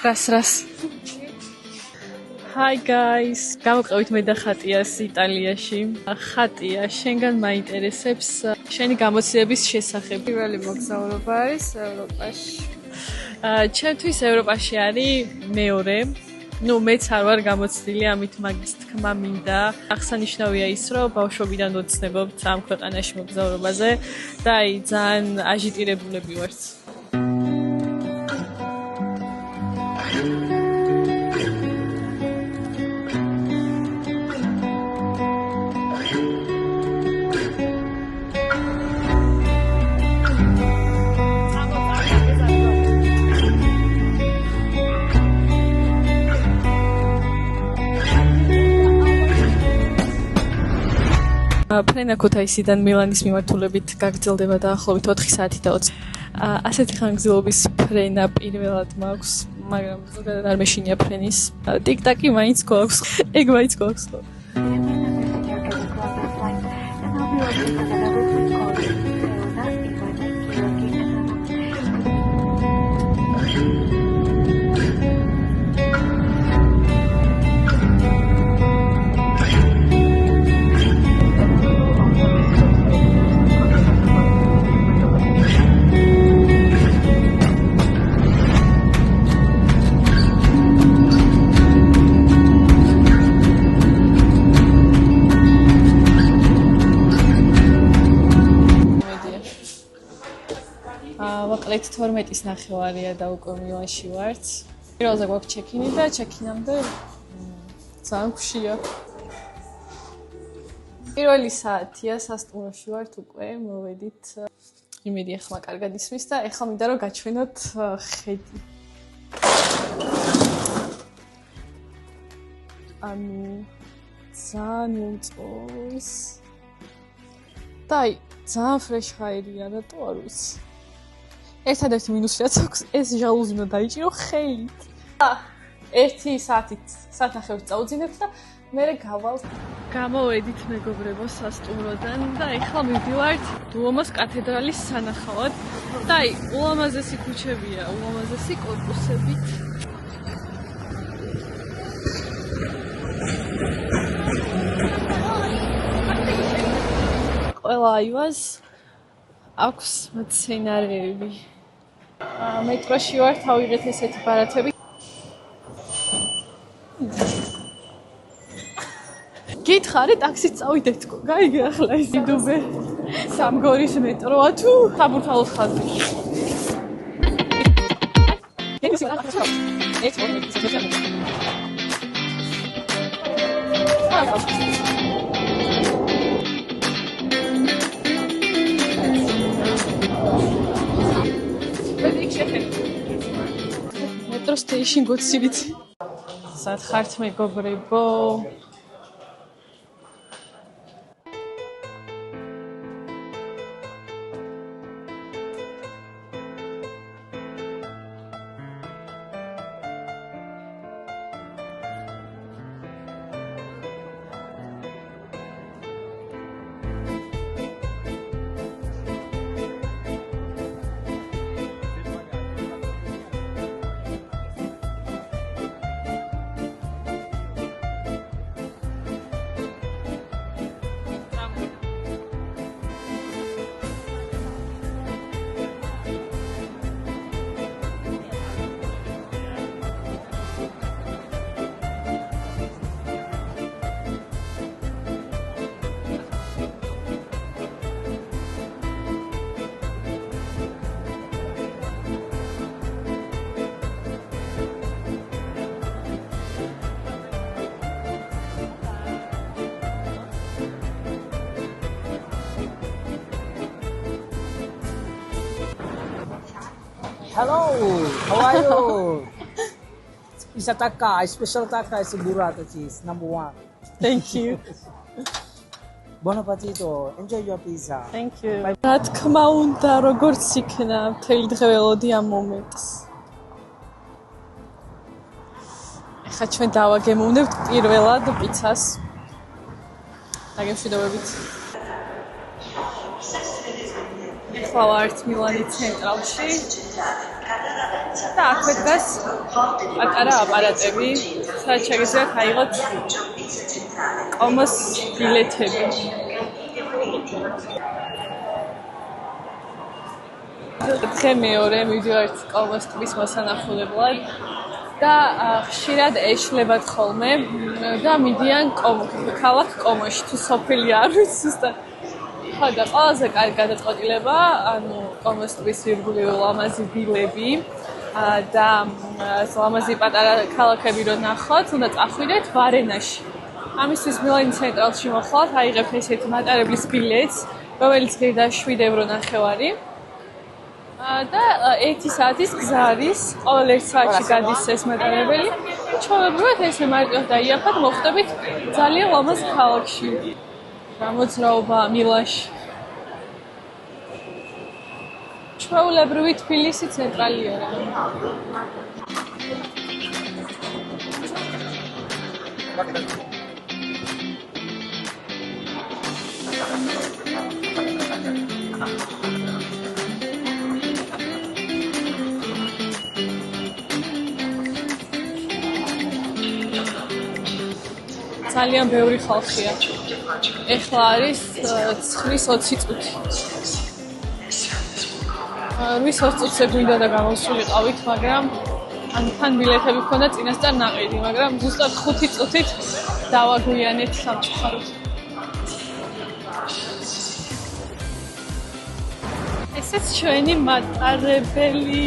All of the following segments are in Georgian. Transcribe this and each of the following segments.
რას. Hi guys. გავყევით მე და ხატიას იტალიაში. ხატია, შენგან მაინტერესებს შენი გამოცდილების შესახებ. პირველი მოგზაურობა არის ევროპაში. ჩემთვის ევროპაში არის მეორე. მეც არ ვარ გამოცდილი, ამით მაგის თქმა მინდა. აღსანიშნავია ის, რომ ბავშვობიდან ვოცნებობთ ამ ქვეყანაში მოგზაურობაზე და ძალიან აჟიტირებულები ვართ. ფრენა ქუთაისიდან მილანის მიმართულებით გაგრძელდება დაახლოებით 4 საათი და 20. ასეთი ხანგრძლივობის ფრენა პირველად მაქვს, მაგრამ ზოგადად არ მეშინია ფრენის. ტიკ-ტაკი მაინც გვაქვს. ეგ მაინც გვაქვს. ვაკლეთ 12-ის ნახევარია და უკვე მილანში ვართ. პირველზე გვაქვს ჩეკინი და ჩეკინამდე ძალიან ხშირია. პირველი საათია, სასტუმროში ვართ უკვე, მოვედით. იმედი ახლა კარგად ისმის და ახლა მინდა რომ გაჩვენოთ ხედი. ძალიან მომწონს. და ძალიან ფრეშ ჰაერია, რატო არ ვიცი. ერთადერთი მინუსი რაც აქვს, ეს ჟალუზი უნდა დაიჭირო ხელით. 1 საათით წავუძინებთ და მერე გავალ. გამოვედით მეგობრებო სასტუმროდან და ახლა მივდივართ დუომოს კათედრალის სანახავად. და ულამაზესი ქუჩებია, ულამაზესი კორპუსებით. ყველა აივას აქვს მცენარეები. მეტროში ვარ, თავიღეთ ესეთი ბარათები. გითხარი, ტაქსით წავიდეთ. გაიგე ახლა ის იდუბე. სამგორის მეტროა თუ საბურთალოს ხაზი. Metro station გოცილით. სად ხართ მეგობრებო? Hello, how are you? It's a taka, special taka is burrata cheese, number 1. Thank you. Buon appetito, enjoy your pizza. Thank you. რა თქმა უნდა, როგორც იქნა, მთელი დღე ველოდი ამ მომენტს. ახლა ჩვენ დავაგემოვნებთ პირველად პიცას. დაგემშვიდობებით. ახლა ვართ მილანის ცენტრალში. და აქვე დგას პატარა აპარატები, სადაც შეგიძლიათ აიღოთ კომოს ბილეთები. დღე მეორე მივდივართ კომოს ტბის მოსანახულებლად და ხშირად ეშლებათ ხოლმე და მიდიან ქალაქ კომოში თუ სოფელი არ ვიცი ზუსტად. ხო და ყველაზე კარგი გადაწყვეტილება, ანუ კომოს ტბის ირგვლივ ლამაზი ვილები და ლამაზი პატარა ქალაქები რო ნახოთ, უნდა წახვიდეთ ვარენაში. ამისთვის მილანის ცენტრალში მოხვალთ, აიღებთ ესეთი მატარებლის ბილეთს, რომელიც ღირდა 7 ევრო ნახევარი. და 1 საათის გზა არის, ყოველ 1 საათში გადის ეს მატარებელი. ჩვეულებრივად ესე მარტივად დაიაფათ, მოხვდებით ძალიან ლამაზ ქალაქში. გამოძრაობა მილანში. ჩვეულებრივი თბილისი ცენტრალია რა. ძალიან ბევრი ხალხია. ეხლა არის 9:20 წუთი. 8 წუთზე გვინდა და გამოსულიყავით, მაგრამ ან თან ბილეთები ჰქონდა წინასწარ ნაყიდი, მაგრამ ზუსტად 5 წუთით დავაგვიანეთ სამწუხაროდ. ესეც ჩვენი მატარებელი.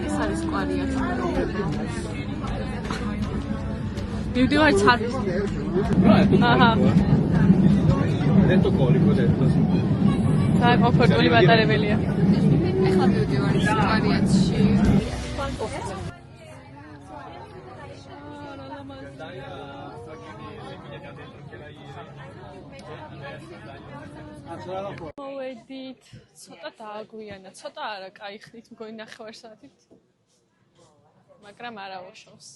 ეს არის კვარია. მივდივართ სარფს. აჰა. დეტო კოლიკო დეტო. საერთოდ კომფორტული მატარებელია. ეხლა მივდივართ კვარიათში. მოვედით, ცოტა დააგვიანა, ცოტა არა, კაი ხნით მგონი 9 საათით. მაგრამ არა ვაშავს.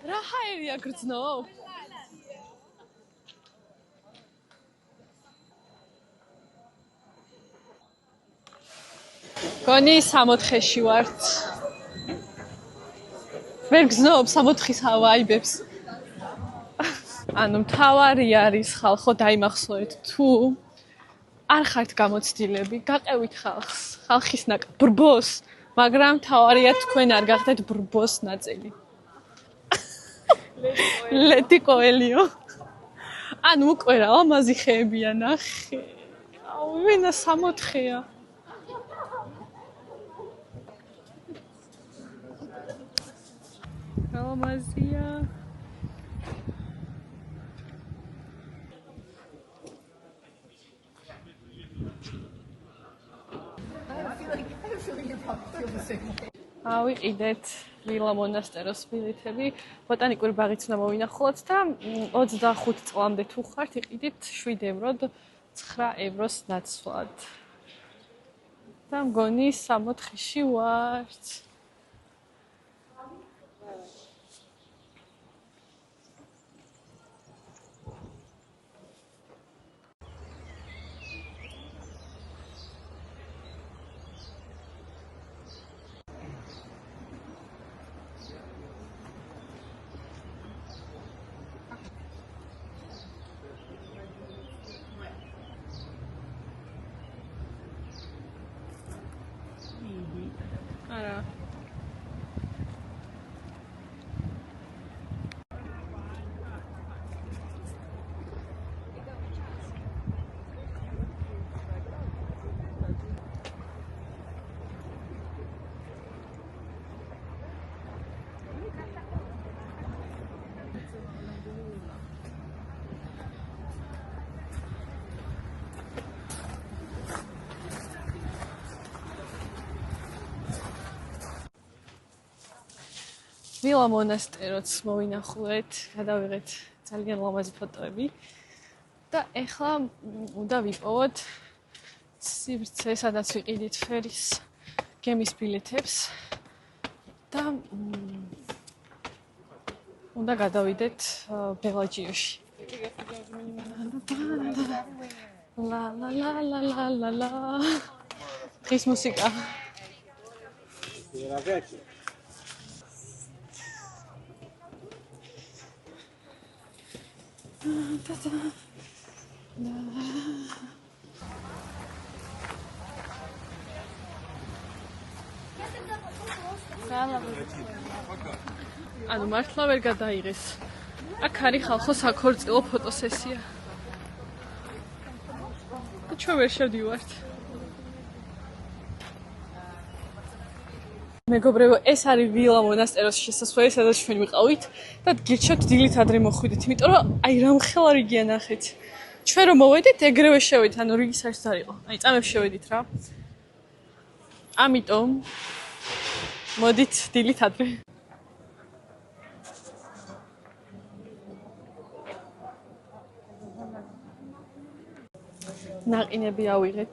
რა ჰაერია გრძნო? გონი 64-ში ვართ. ვერ გზნობ 64-ის ჰავა აიბებს. ანუ მთავარი არის ხალხო დაიმახსოვრეთ თუ არ ხართ გამოცდილები, გაყევით ხალხს, ხალხის ბრბოს, მაგრამ მთავარია თქვენ არ გახდეთ ბრბოს ნაწილი. ლედი კოელიო. ანუ უკვე რა ლამაზი ხეებია ნახე. აუ ვინა 64-ია. ლამაზია. ავიყიდეთ ვილა მონასტეროს ბილეთები, ბოტანიკური ბაღიც უნდა მოვინახულოთ და 25 წლამდე თუ ხართ, იყიდით 7 ევროდ 9 ევროს ნაცვლად. და მგონი 64-ში ვართ. არა ვილა მონასტეროც მოვინახულეთ, გადავიღეთ ძალიან ლამაზი ფოტოები და ეხლა უნდა ვიპოვოთ სივრცე, სადაც ვიყიდით ფერის გემის ბილეთებს და უნდა გადავიდეთ ბელაჯიაში. ლა ლა ლა ლა ლა ლა ლა. დღის მუსიკა. ანუ მართლა ვერ გადაიღეს. აქ არის ხალხო საქორწილო ფოტოსესია. და ჩვენ ვერ შევდივართ. მეგობრებო, ეს არის ვილა მონასტეროს შესასვლელი, სადაც ჩვენ ვიყავით და გირჩევთ დილით ადრე მოხვიდეთ, იმიტომ რომ აი რამხელა რიგია ნახეთ. ჩვენ რომ მოვედით, ეგრევე შევედით, ანუ რიგის არც არ იყო. აი წამებს შევედით რა. ამიტომ მოდით დილით ადრე. ნაყინები ავიღეთ.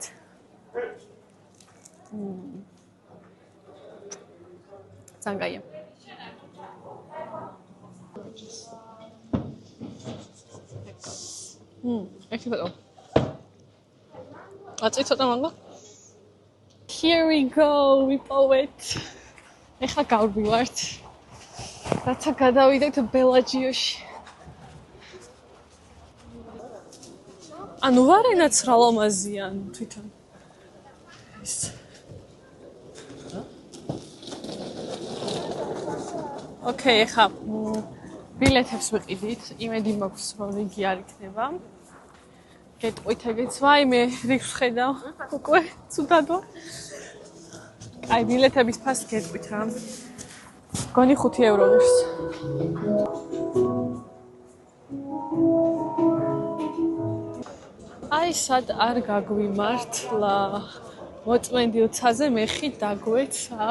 Zangaia. Ერთი ფოტო. აწი ცოტა მანგო. Here we go, ვიპოვეთ. ეხლა გავვივართ. რაცა გადავიდეთ ბელაჯიაში. ანუ ვარენაც რა ლამაზია თვითონ. ეს Okay, ეხლა ბილეთებს ვიყიდით. იმედი მაქვს, რომ რიგი არ იქნება. გეტყვით ეგეც, ვაიმე, რიგს ვხედავ. უკვე ცუდადო. აი, ბილეთების ფასს გეტყვით რა. გონი 5 ევრო ღირს. აი, სად არ გაგვიმართლა. მოწმენდი 20-ზე მეხი დაგვეცა.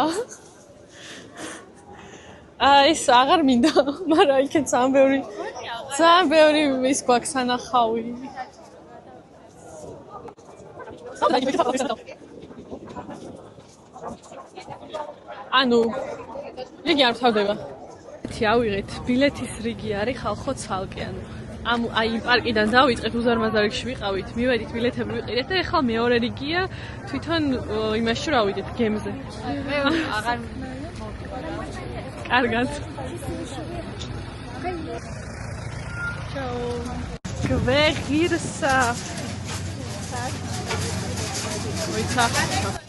ეს აღარ მინდა, მაგრამ იქეთ ძალიან ბევრი ის გვაქვს ანახავი. ანუ რიგი არ თავდება. ავიღეთ, ბილეთის რიგი არის ხალხო ცალკე, ანუ აი პარკიდან დავიწყეთ უზარმაზარ რიგში ვიყავით, მივედით ბილეთები ვიყიდეთ და ეხლა მეორე რიგია თვითონ იმაში რომ ავიდეთ გემზე. აღარ კარგად. Ciao. Გვერდსა. ვიცა.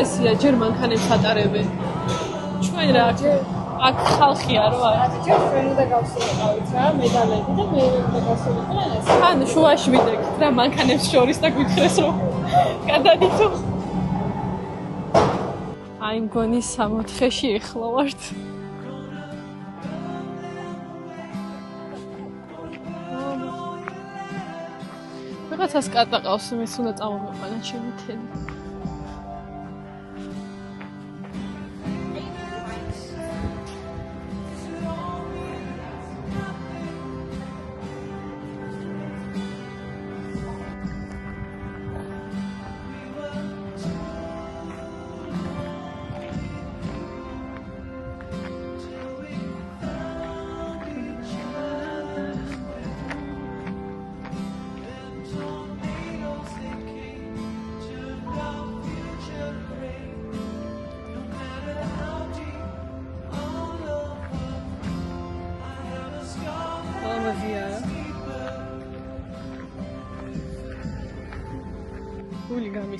წესია ჯერ მანქანებს ატარებენ. ჩვენ რა აქ ხალხია რო არის. ჯერ ჩვენ უნდა გავსულიყავით რა მედალები და მე უნდა გავსულიყავ ეს. ან შუაში ვიდექით რა მანქანებს შორის და გვითხრეს რომ გადადითო. აი მგონი 64-ში ეხლა ვართ. ვიღაცას კატა ყავს, მის უნდა წამოვიყვანა ჩემი თელი.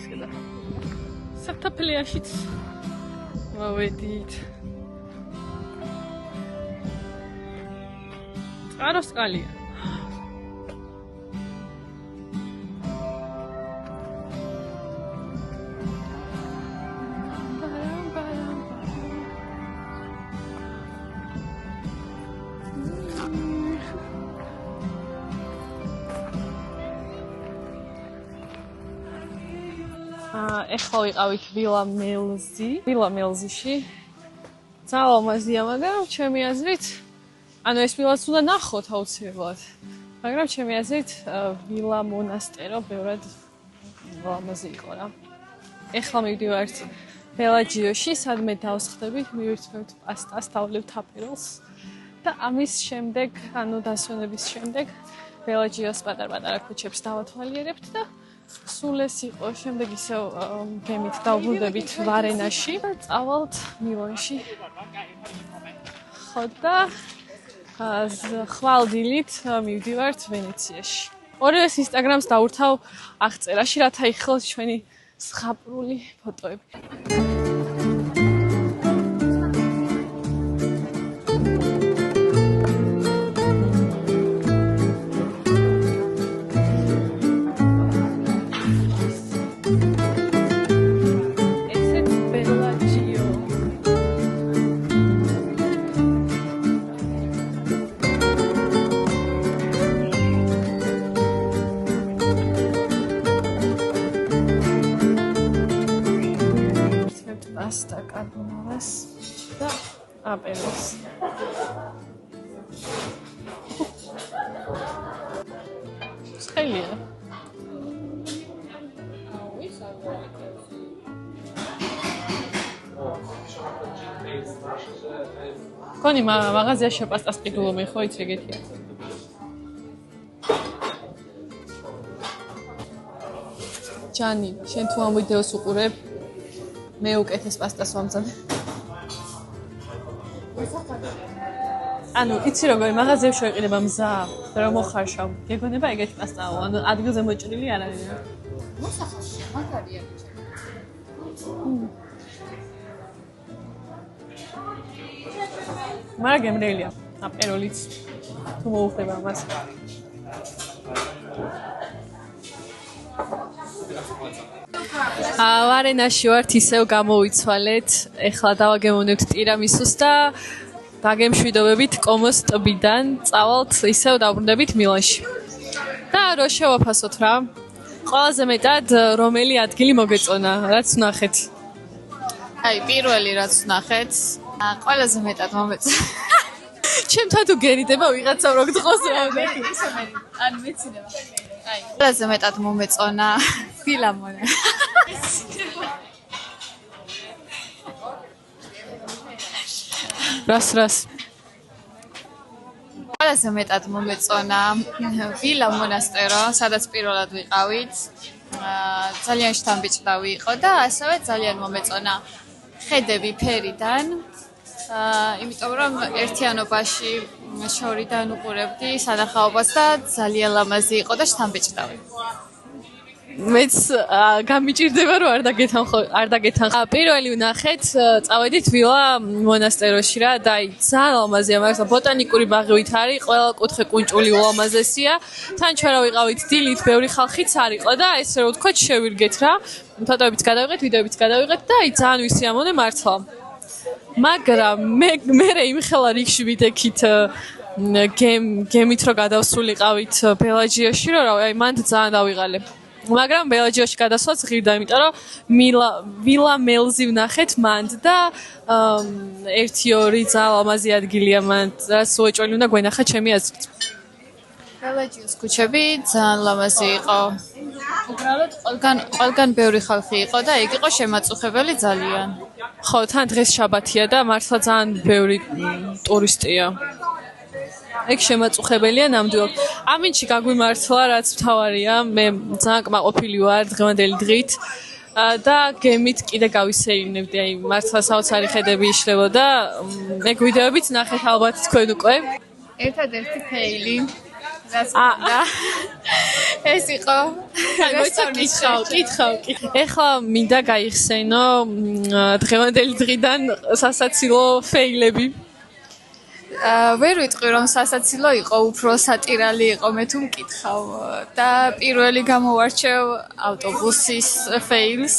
ხედა. საფთაფლიაშიც მოვედით. წყაროს წყალია. ეხლა ვიყავით ვილა მელზიში. ძალამაზია, მაგრამ ჩემი აზრით, ანუ ეს ვილაც უნდა ნახოთ აუცილებლად. მაგრამ ჩემი აზრით, ვილა მონასტერო ბევრად ლამაზი იყო რა. ეხლა მივდივართ ბელაჯიოში, სადმე დავსხდებით, მივირთმევთ პასტას, დავლებთ აპეროლს და ამის შემდეგ, ანუ დასვენების შემდეგ, ბელაჯიოს პატარ-პატარა ქუჩებს დავათვალიერებთ და სულ ეს იყო, შემდეგ ისევ გემით დავბრუნდებით ვარენაში და წავალთ მილანში. ხო და ხვალდილით მივდივართ ვენეციაში. ორივეს ინსტაგრამს დავურთავ აღწერაში, რათა იხილოს ჩვენი ზღაპრული ფოტოები. Pasta carbonara და აპეროლს. ხელია. კონი მაღაზიაში პასტას ყიდულობენ ხო იცი ეგეთია. ჯანი, შენ თუ ამ ვიდეოს უყურებ მე უკეთეს პასტას ვამზადებ. ანუ იცი როგორ მაღაზიაში ვიყიდება მზა, რომ მოხარშავ. გეგონება ეგეთი პასტაო, ანუ ადგილზე მოჭრილი არ არის. მოსახარშია, მაგარია ბიჭო. მაგრამ გემრიელია. აპეროლიც თუ მოუხდება მას. ვარენაში ვართ, ისევ გამოვიცვალეთ. ეხლა დავაგემოვნებთ ტირამისუს და დაგემშვიდობებით კომოს ტბიდან. წავალთ, ისევ დავბრუნდებით მილანში. და რო შევაფასოთ რა. ყველაზე მეტად რომელი ადგილი მოგეწონა, რაც ვნახეთ? აი, პირველი რაც ვნახეთ, ყველაზე მეტად მომეწონა. ჩემთან თუ გერიდება ვიღაცა რო გძღოს რა ვნახე. ან მეცინება. აი, ყველაზე მეტად მომეწონა ვილა მონა. რას ყველაზე მეტად მომეწონა ვილა მონასტერო, სადაც პირველად ვიყავით. ძალიან შთამბეჭდავი იყო და ასევე ძალიან მომეწონა ხედები ფერიდან. იმიტომ რომ ერთიანობაში შორიდან უყურებდი სანახაობას და ძალიან ლამაზი იყო და შთამბეჭდავი. მეც გამიჭირდება რომ არ დაგეთანხმ. პირველი ვნახეთ, წავედით ვილა მონასტეროში რა და აი ძალიან ლამაზია, მაგრამ ბოტანიკური ბაღივით არის, ყველა კუთხე კუნჭული ულამაზესია. თან ჩვენ რა ვიყავით დილით, ბევრი ხალხიც არ იყო და ესე რომ ვთქვათ, შევირგეთ რა. ფოტოებიც გადავიღეთ, ვიდეოებიც გადავიღეთ და აი ძალიან ვისიამოვნე მართლა. მაგრამ მე იმხელა რიგში ვიდექით გემით რო გადავსულიყავით ბელაჯიაში რომ აი მანდ ძალიან დავიღალე. მაგრამ ბელაჯიაში გადასვლაც ღირდა, იმიტომ რომ ვილა მელზი ვნახეთ მანდ და 1-2 ძალიან ლამაზი ადგილია მანდ, რაც უეჭველი უნდა გვენახა ჩემი აზრით. ბელაჯიის ქუჩები ძალიან ლამაზი იყო. უბრალოდ ყველგან ბევრი ხალხი იყო და ეგ იყო შემაწუხებელი ძალიან. ხო, თან დღეს შაბათია და მართლა ძალიან ბევრი ტურისტია. ეგ შემაწუხებელია ნამდვილად. ამინჩი გაგვიმართლა, რაც მთავარია. მე ძალიან კმაყოფილი ვარ დღევანდელი დღით და გემით კიდე გავისეირნებდი. აი მართლა საოცარი ხედები იშლებოდა. ეგ ვიდეოებიც ნახეთ ალბათ თქვენ უკვე. ერთადერთი ფეილი ეს იყო კითხავ. ეხლა მინდა გაიხსენო დღევანდელი დღიდან სასაცილო ფეილები. ვერ ვიტყვი რომ სასაცილო იყო, უფრო სატირალი იყო, მე თუ მკითხავ და პირველი გამოვარჩევ ავტობუსის ფეილს.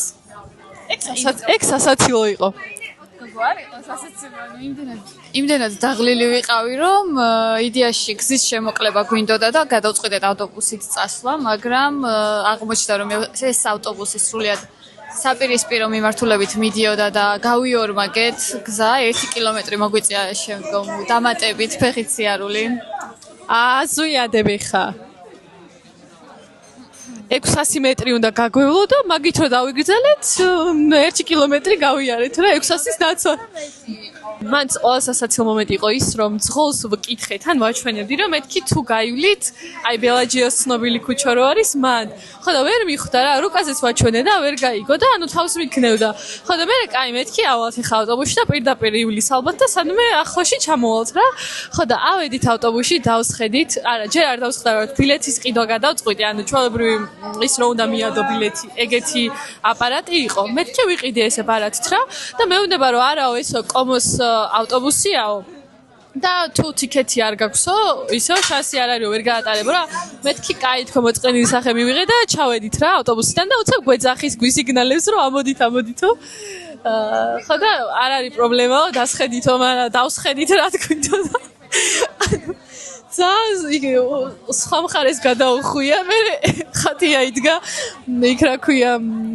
ეგ სასაცილო იყო. გვარ იყო სასაცილო, იმდენად დაღლილი ვიყავი, რომ იდეაში გზის შემოკლება გვინდოდა და გადავწყვიტეთ ავტობუსით წასვლა, მაგრამ აღმოჩნდა რომ ეს ავტობუსი სრულიად საპირისპირო მიმართულებით მიდიოდა და გავიორმაგეთ გზა 1 კილომეტრი მოგვიწია შემდგომ დამატებით ფეხით სიარული. ზუიადები ხა. 600 მეტრი უნდა გაგვევლო და მაგით რო დავიგრძელეთ 1 კილომეტრი გავიარეთ რა 600-ის დაცვა. მან ყველა სასაცილო მომენტი იყო ის რომ ძღოლს ვკითხეთ ან ვაჩვენებდი რომ მეთქი თუ გაივლით აი ბელაჯიოს ცნობილი ქუჩა რო არის მან ხო და ვერ მიხვდა რა რუკაზეც ვაჩვენე და ვერ გაიგო და ანუ თავს მიქნევდა ხო და მე კაი მეთქი ავალთ ხა ავტობუსში და პირდაპირ ივლის ალბათ და სადმე ახლოში ჩამოვალთ რა ხო და ავედით ავტობუსში დავსხედით არა ჯერ არ დავსხდა რომ ბილეთის ყიდვა გადავწყვიტე ანუ ჩვეულებრივი ის რო უნდა მიადო ბილეთი ეგეთი აპარატი იყო მეთქი ვიყიდე ესე ბარათით რა და მეუბნება რომ არაო ესო კომოს ავტობუსიაო და თუ ტიკეტი არ გაქვსო ისო შანსი არ არისო ვერ გაატარებო რა მეთქი კაი თქო მოწყენილი სახე მივიღე და ჩავედით რა ავტობუსიდან და უცებ გვეძახის გვისიგნალებს რომ ამოდითო ხო და არ არის პრობლემაო დასხედითო მაგრამ დავსხედით რა თქვითო სხვა მხარეს გადაუხვია მე ხათი აიდგა იქ რა ქვია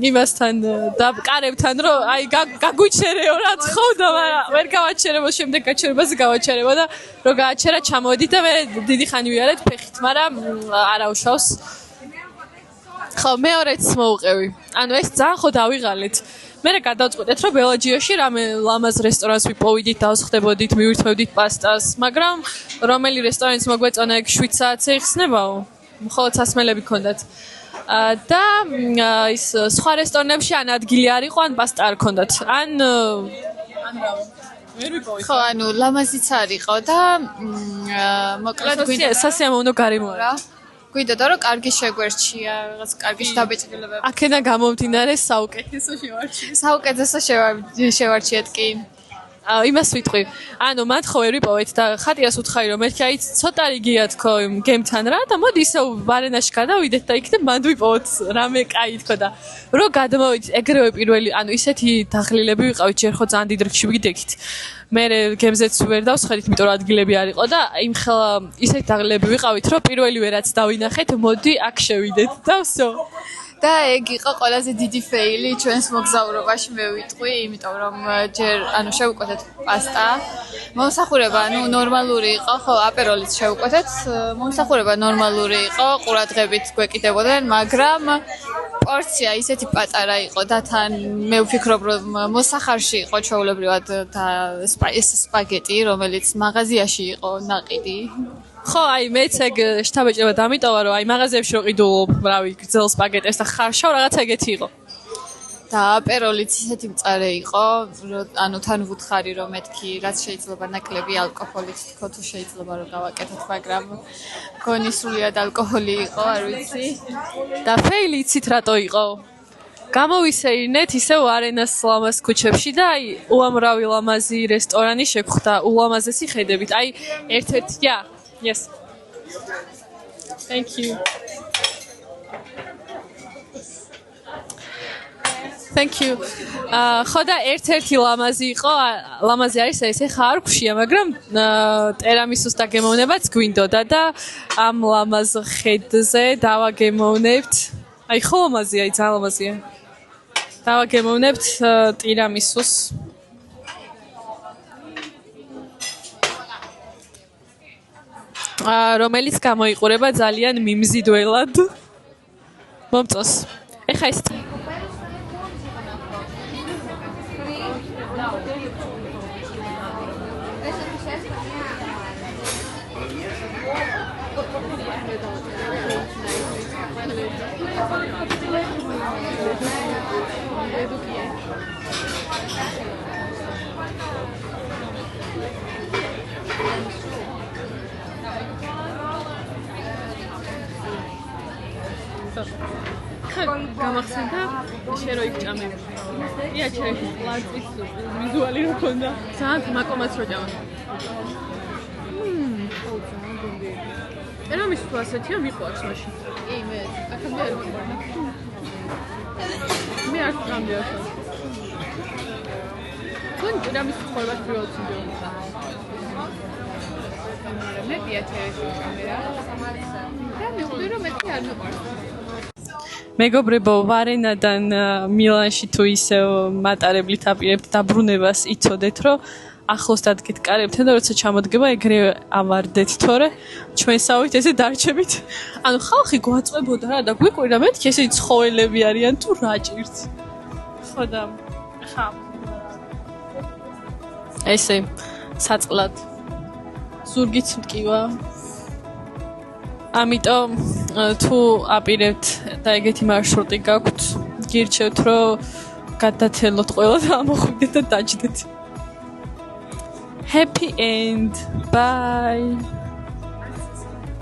იმასთან და კარებთან რომ აი გაგვიჩერეო რა თხოვდა მაგრამ ვერ გავაჩერებო შემდეგ გაჩერებაზე გავაჩერებო და რო გააჩერა ჩამოვედით და მე დიდი ხანი ვიარეთ ფეხით მაგრამ არა უშავს ხო მეორეც მოვუყევი ანუ ეს ძალიან ხო დავიღალეთ მე გადავწყვეტეთ რომ ბელაჯიაში რამე ლამაზ რესტორანს ვიპოვიდით დავსხდებოდით მივირთმევდით პასტას მაგრამ რომელი რესტორანის მოგვეწონა ეგ 7 საათზე იხსნებაო მხოლოდ სასმელები ქონდათ და ის სხვა რესტორნებში ან ადგილი არ იყო ან პასტა არ ქონდათ ან ვერ ვიპოვე ხო ანუ ლამაზიც არ იყო და მოკლედ სასიამოვნო გარემო არა გვიდოდა რომ კარგი შეგვერჩია რაღაც კარგი დაბეჭდილებები აქედან გამომდინარე საუკეთესო შევარჩიეთ კი იმას ვიტყვი ანუ მათ ხო ვერ ვიპოვეთ და ხატიას უთხარი რომ მეთქი აი ცოტა რიგია თქო გემთან რა და მოდი ისე ვარენაში გადავიდეთ და იქნებ მანდ ვიპოვოთ რამე კაი თქო და რო გადმოვიდით ეგრევე პირველი ანუ ისეთი დაღლილები ვიყავით ჯერ ხო ძალიან დიდ რიგში ვიდექით მე გემზეც ვერ დავსხედით იმიტომ რომ ადგილები არ იყო და იმ ხელა ისეთი დაღლილები ვიყავით რომ პირველივე რაც დავინახეთ მოდი აქ შევიდეთ და всё და ეგ იყო ყველაზე დიდი ფეილი ჩვენს მოგზაურობაში მე ვიტყვი იმიტომ რომ ჯერ ანუ შევუკვეთეთ პასტა მომსახურება ანუ ნორმალური იყო ხო აპეროლიც შევუკვეთეთ მომსახურება ნორმალური იყო ყურადღებით გვეკიდებოდნენ მაგრამ პორცია ისეთი პატარა იყო და თან მე ვფიქრობ რომ მოსახარში იყო ჩვეულებრივად და ეს სპაგეტი რომელიც მაღაზიაში იყო ნაყიდი ხო აი მეც ეგ შთაბეჭდება დამიტოვა რომ აი მაღაზიებში რო ყიდულობ რავი გრძელ სპაგეტეს და ხარშავ რაღაცა ეგეთი იყო და აპეროლიც ისეთი მწარე იყო რომ ანუ თან ვუთხარი რომ მეთქი რაც შეიძლება ნაკლები ალკოჰოლით თქო თუ შეიძლება რომ გავაკეთოთ მაგრამ გონი სრულიად ალკოჰოლი იყო არ ვიცი და ფეილი იცით რატო იყო გამოვისეირნეთ ისევ არენას ლამაზ ქუჩებში და აი უამრავი ლამაზი რესტორანი შეგხვდა ულამაზესი ხედებით აი ერთ-ერთი Yes. Thank you. Thank you. ხო და ერთ-ერთი ლამაზი იყო, ლამაზი არის ეს ხა არ გვშია, მაგრამ ტერამისუს დაგემოვნებაც გვინდოდა და ამ ლამაზ ხედზე დავაგემოვნებთ. აი ხო ლამაზია, აი ძალიან ლამაზია. დავაგემოვნებთ ტირამისუს. რომელიც გამოიყურება ძალიან მიმზიდველად. მომწონს. ეხა ეს გამახსენდა შენ რო იქ ჭამე. ია ჩაიხის პლატის ვიზუალი რო ქონდა. ძალიან მაკომაც რო ჭამა. ერამის თუ ასეთია მიყვარს მაშინ. კი მე აქამდე არ მიყვარდა. მე არ ჭამდი ასე. თუნ ერამის ხორბას პრიოციდო. მე პიაჩერეს კამერა. და მივხვდი რომ მეთი არ მიყვარს. მეგობრებო, ვარენადან მილანში თუ ისე მატარებლით აპირებთ დაბრუნებას, იცოდეთ, რომ ახლოს დადგეთ-კარებთან და როცა ჩამოდგება, ეგრევე ავარდეთ, თორე ჩვენსავით ესე დარჩებით. ანუ ხალხი გვაწყვებოდა რა და გვიკვირდა, მეთქი ესე ცხოველები არიან თუ რა ჭირთ. ხო და ხა. ესე საწყლად ზურგიც მტკივა. ამიტომ თუ აპირებთ და ეგეთი მარშრუტი გაქვთ, გირჩევთ, რომ გადათელოთ ყველა და ამოხვიდეთ და დაჯდეთ. Happy end. Bye.